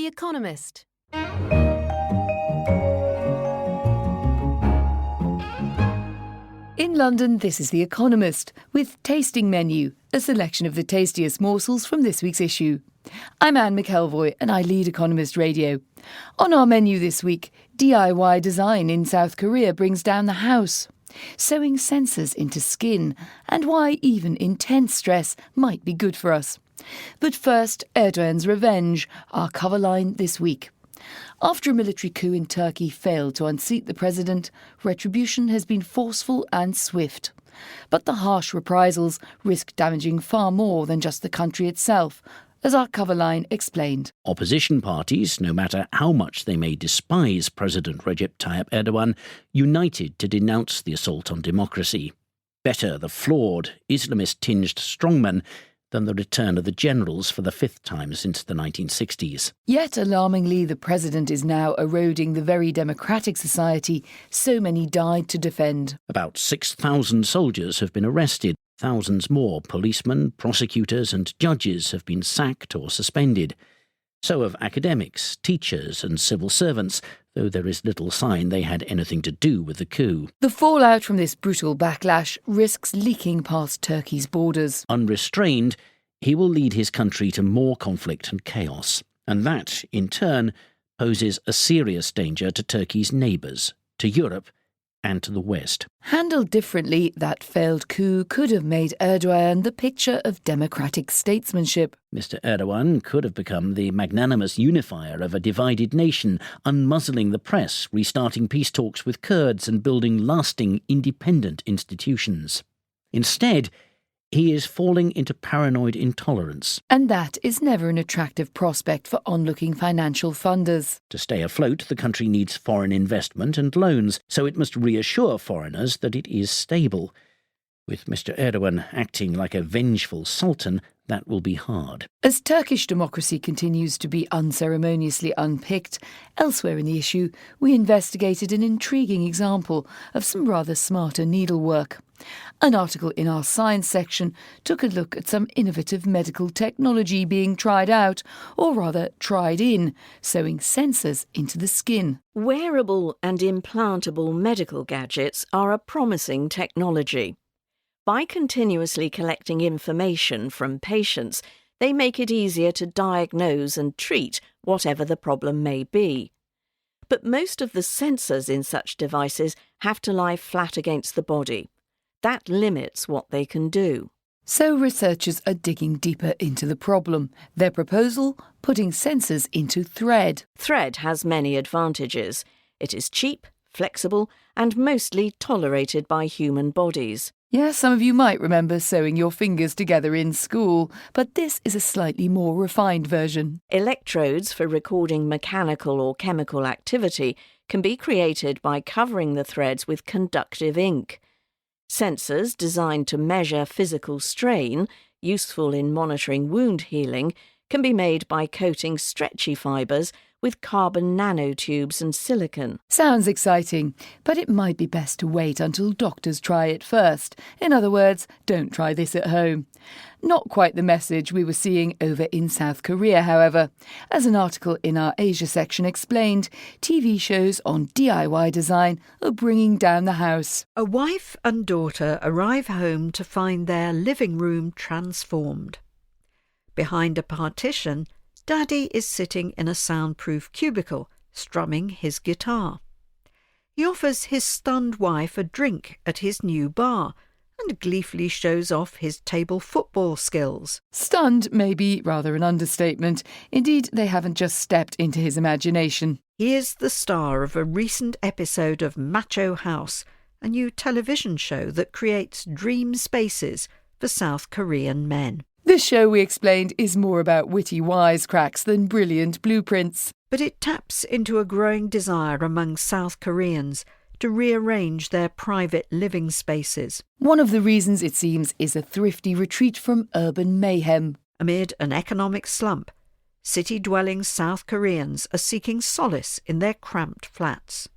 The Economist. In London, this is The Economist, with Tasting Menu, a selection of the tastiest morsels from this week's issue. I'm Anne McElvoy and I lead Economist Radio. On our menu this week, DIY design in South Korea brings down the house, sewing sensors into skin, and why even intense stress might be good for us. But first, Erdogan's revenge, our cover line this week. After a military coup in Turkey failed to unseat the president, retribution has been forceful and swift. But the harsh reprisals risk damaging far more than just the country itself, as our cover line explained. Opposition parties, no matter how much they may despise President Recep Tayyip Erdogan, united to denounce the assault on democracy. Better the flawed, Islamist-tinged strongman than the return of the generals for the fifth time since the 1960s. Yet, alarmingly, the president is now eroding the very democratic society so many died to defend. About 6,000 soldiers have been arrested. Thousands more policemen, prosecutors and judges have been sacked or suspended. So have academics, teachers and civil servants, though there is little sign they had anything to do with the coup. The fallout from this brutal backlash risks leaking past Turkey's borders. Unrestrained, he will lead his country to more conflict and chaos. And that, in turn, poses a serious danger to Turkey's neighbours, to Europe and to the West. Handled differently, that failed coup could have made Erdogan the picture of democratic statesmanship. Mr. Erdogan could have become the magnanimous unifier of a divided nation, unmuzzling the press, restarting peace talks with Kurds and building lasting independent institutions. Instead, he is falling into paranoid intolerance. And that is never an attractive prospect for onlooking financial funders. To stay afloat, the country needs foreign investment and loans, so it must reassure foreigners that it is stable. With Mr. Erdogan acting like a vengeful sultan, that will be hard. As Turkish democracy continues to be unceremoniously unpicked, elsewhere in the issue, we investigated an intriguing example of some rather smarter needlework. An article in our science section took a look at some innovative medical technology being tried out, or rather tried in, sewing sensors into the skin. Wearable and implantable medical gadgets are a promising technology. By continuously collecting information from patients, they make it easier to diagnose and treat whatever the problem may be. But most of the sensors in such devices have to lie flat against the body. That limits what they can do. So researchers are digging deeper into the problem. Their proposal? Putting sensors into thread. Thread has many advantages. It is cheap, flexible, and mostly tolerated by human bodies. Yes, some of you might remember sewing your fingers together in school, but this is a slightly more refined version. Electrodes for recording mechanical or chemical activity can be created by covering the threads with conductive ink. Sensors designed to measure physical strain, useful in monitoring wound healing, can be made by coating stretchy fibres with carbon nanotubes and silicon. Sounds exciting, but it might be best to wait until doctors try it first. In other words, don't try this at home. Not quite the message we were seeing over in South Korea, however. As an article in our Asia section explained, TV shows on DIY design are bringing down the house. A wife and daughter arrive home to find their living room transformed. Behind a partition, Daddy is sitting in a soundproof cubicle, strumming his guitar. He offers his stunned wife a drink at his new bar and gleefully shows off his table football skills. Stunned may be rather an understatement. Indeed, they haven't just stepped into his imagination. He is the star of a recent episode of Macho House, a new television show that creates dream spaces for South Korean men. This show, we explained, is more about witty wisecracks than brilliant blueprints. But it taps into a growing desire among South Koreans to rearrange their private living spaces. One of the reasons, it seems, is a thrifty retreat from urban mayhem. Amid an economic slump, city-dwelling South Koreans are seeking solace in their cramped flats.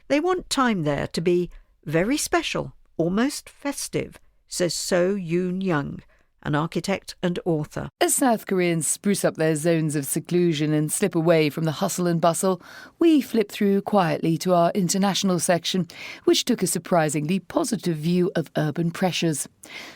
They want time there to be very special, almost festive, says So Yoon Young, an architect and author. As South Koreans spruce up their zones of seclusion and slip away from the hustle and bustle, we flip through quietly to our international section, which took a surprisingly positive view of urban pressures.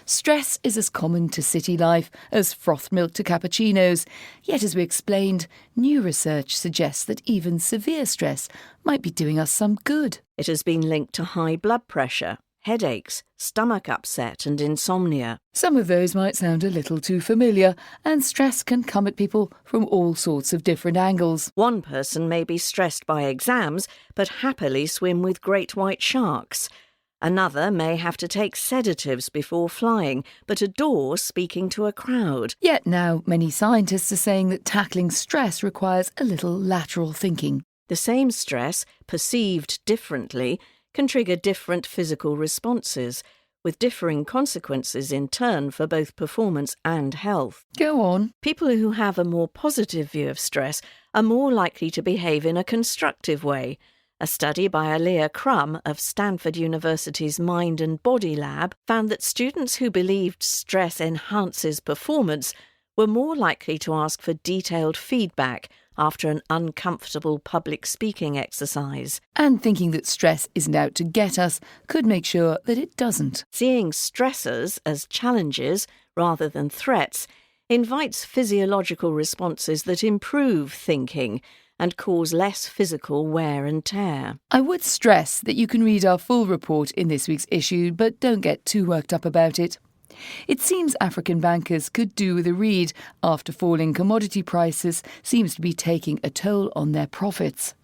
Stress is as common to city life as froth milk to cappuccinos, yet as we explained, new research suggests that even severe stress might be doing us some good. It has been linked to high blood pressure, headaches, stomach upset and insomnia. Some of those might sound a little too familiar, and stress can come at people from all sorts of different angles. One person may be stressed by exams, but happily swim with great white sharks. Another may have to take sedatives before flying, but adore speaking to a crowd. Yet now many scientists are saying that tackling stress requires a little lateral thinking. The same stress, perceived differently, can trigger different physical responses, with differing consequences in turn for both performance and health. Go on. People who have a more positive view of stress are more likely to behave in a constructive way. A study by Alia Crum of Stanford University's Mind and Body Lab found that students who believed stress enhances performance were more likely to ask for detailed feedback after an uncomfortable public speaking exercise. And thinking that stress isn't out to get us could make sure that it doesn't. Seeing stressors as challenges rather than threats invites physiological responses that improve thinking and cause less physical wear and tear. I would stress that you can read our full report in this week's issue, but don't get too worked up about it. It seems African bankers could do with a read after falling commodity prices seems to be taking a toll on their profits.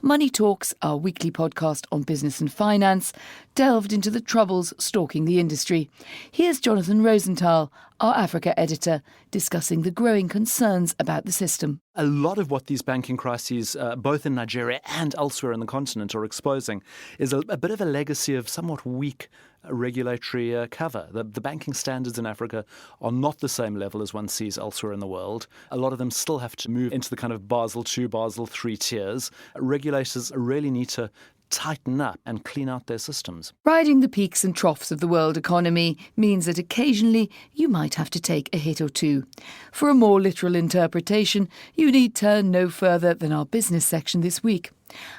Money Talks, our weekly podcast on business and finance, delved into the troubles stalking the industry. Here's Jonathan Rosenthal, our Africa editor, discussing the growing concerns about the system. A lot of what these banking crises, both in Nigeria and elsewhere in the continent, are exposing is a bit of a legacy of somewhat weak regulatory cover. The banking standards in Africa are not the same level as one sees elsewhere in the world. A lot of them still have to move into the kind of Basel II, Basel III tiers. Regulators really need to tighten up and clean out their systems. Riding the peaks and troughs of the world economy means that occasionally you might have to take a hit or two. For a more literal interpretation, you need turn no further than our business section this week.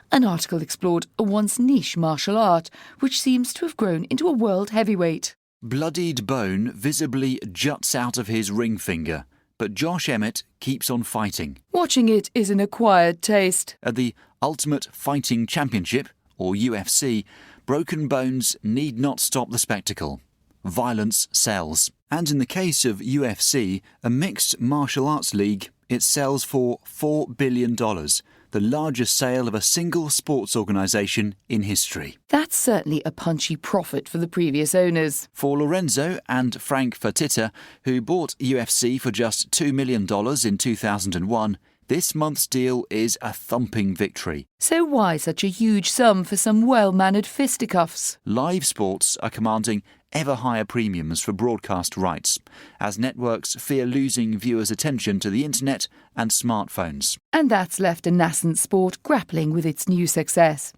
An article explored a once niche martial art, which seems to have grown into a world heavyweight. Bloodied bone visibly juts out of his ring finger, but Josh Emmett keeps on fighting. Watching it is an acquired taste. At the Ultimate Fighting Championship, or UFC, broken bones need not stop the spectacle. Violence sells. And in the case of UFC, a mixed martial arts league, it sells for $4 billion, the largest sale of a single sports organisation in history. That's certainly a punchy profit for the previous owners. For Lorenzo and Frank Fertitta, who bought UFC for just $2 million in 2001, this month's deal is a thumping victory. So why such a huge sum for some well-mannered fisticuffs? Live sports are commanding ever higher premiums for broadcast rights, as networks fear losing viewers' attention to the internet and smartphones. And that's left a nascent sport grappling with its new success.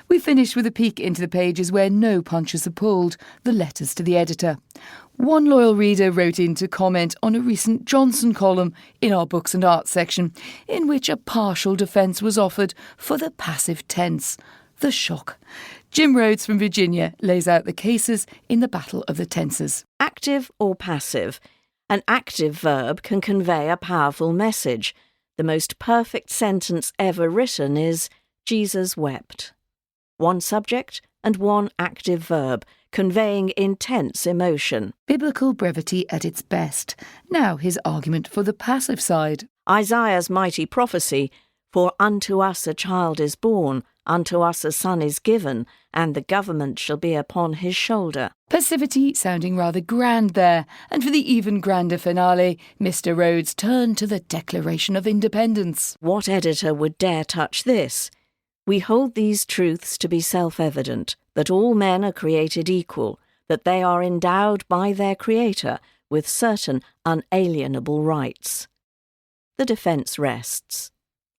We finish with a peek into the pages where no punches are pulled, the letters to the editor. One loyal reader wrote in to comment on a recent Johnson column in our Books and Arts section, in which a partial defence was offered for the passive tense. The shock. Jim Rhodes from Virginia lays out the cases in the battle of the tenses. Active or passive? An active verb can convey a powerful message. The most perfect sentence ever written is, Jesus wept. One subject and one active verb, conveying intense emotion. Biblical brevity at its best. Now his argument for the passive side. Isaiah's mighty prophecy, for unto us a child is born, unto us a son is given, and the government shall be upon his shoulder. Passivity sounding rather grand there, and for the even grander finale, Mr. Rhodes turned to the Declaration of Independence. What editor would dare touch this? We hold these truths to be self-evident, that all men are created equal, that they are endowed by their Creator with certain unalienable rights. The defence rests.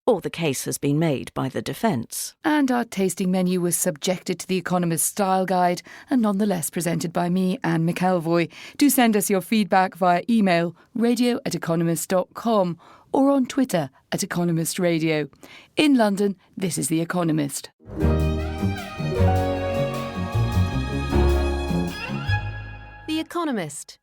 or the case has been made by the defence. And our tasting menu was subjected to the Economist Style Guide and nonetheless presented by me, Anne McElvoy. Do send us your feedback via email, radio@economist.com, or on Twitter @Economist Radio. In London, this is The Economist. The Economist.